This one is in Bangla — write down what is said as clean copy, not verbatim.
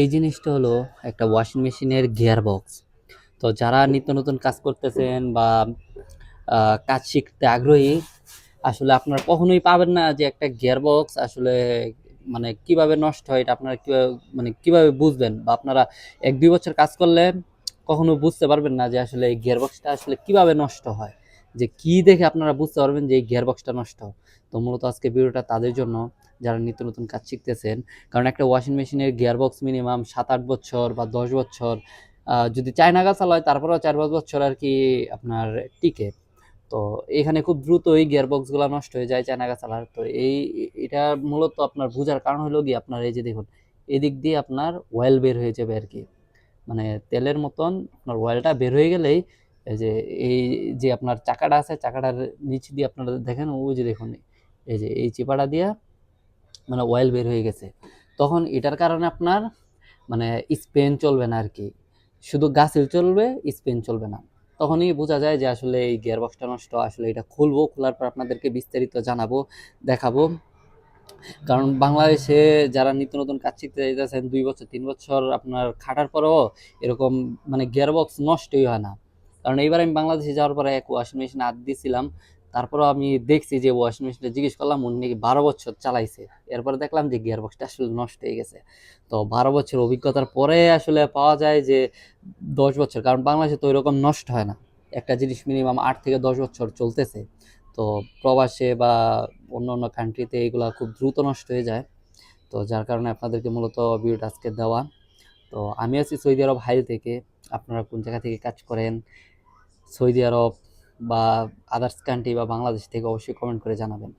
এই জিনিসটা হলো একটা ওয়াশিং মেশিনের গিয়ার বক্স। তো যারা নিত্য নতুন কাজ করতেছেন বা কাজ শিখতে আগ্রহী, আসলে আপনারা কখনোই পাবেন না যে একটা গিয়ার বক্স আসলে মানে কিভাবে নষ্ট হয় এটা আপনারা কিভাবে মানে কিভাবে বুঝবেন, বা আপনারা 1-2 বছর কাজ করলে কখনো বুঝতে পারবেন না যে আসলে এই গিয়ার বক্সটা আসলে কিভাবে নষ্ট হয়, যে কি দেখে আপনারা বুঝতে পারবেন যে এই গিয়ার বক্সটা নষ্ট। তো মূলত আজকে ভিডিওটা তাদের জন্য যারা নিত্য নতুন কাজ শিখতেছেন। কারণ একটা ওয়াশিং মেশিনের গিয়ার বক্স মিনিমাম 7-8 বছর বা 10 বছর, যদি চায়না গাছাল হয় তারপরেও 4-5 বছর আর কি আপনার টিকে। তো এখানে খুব দ্রুতই গিয়ারবক্স গুলা নষ্ট হয়ে যায় চায়না চালার। তো এটা মূলত আপনার বোঝার কারণ হলো কি, আপনার এই যে দেখুন, এদিক দিয়ে আপনার অয়েল বের হয়ে যাবে আর কি, মানে তেলের মতন আপনার অয়েলটা বের হয়ে গেলেই এই যে এই যে আপনার চাকাটা আছে, চাকাটার নিচ দিয়ে আপনারা দেখেন, ওই যে দেখুন এই যে এই চিপাটা দিয়া মানে অয়েল বের হয়ে গেছে। তখন এটার কারণে আপনার মানে স্পেন চলবে না আর কি, শুধু গাছিল চলবে, স্পেন চলবে না। তখনই বোঝা যায় যে আসলে এই গিয়ার বক্সটা নষ্ট। আসলে এটা খুলবো, খোলার পর আপনাদেরকে বিস্তারিত জানাবো, দেখাবো। কারণ বাংলাদেশে যারা নিত্য নতুন কাজ শিখতে যাইতেছেন 2 বছর 3 বছর আপনার খাটার পরেও এরকম মানে গিয়ার বক্স নষ্টই হয় না। কারণ এইবার আমি বাংলাদেশে যাওয়ার পরে এক ওয়াশিং মেশিন হাত দিয়েছিলাম, তারপরেও আমি দেখছি যে ওয়াশিং মেশিনটা জিজ্ঞেস করলাম, উনি নাকি 12 বছর চালাইছে। এরপরে দেখলাম যে গিয়ার বক্সটা আসলে নষ্ট হয়ে গেছে। তো 12 বছর অভিজ্ঞতার পরে আসলে পাওয়া যায় যে 10 বছর, কারণ বাংলাদেশে তো এরকম নষ্ট হয় না। একটা জিনিস মিনিমাম 8 থেকে 10 বছর চলতেছে। তো প্রবাসে বা অন্য অন্য কান্ট্রিতে এগুলা খুব দ্রুত নষ্ট হয়ে যায়। তো যার কারণে আপনাদেরকে মূলত ভিডিওটা আজকে দেওয়া। তো আমি আছি সৌদি আরব হাইল থেকে। আপনারা কোন জায়গা থেকে কাজ করেন, সৌদি আরব বা আদার্স কান্ট্রি বা বাংলাদেশ থেকে, অবশ্যই কমেন্ট করে জানাবেন।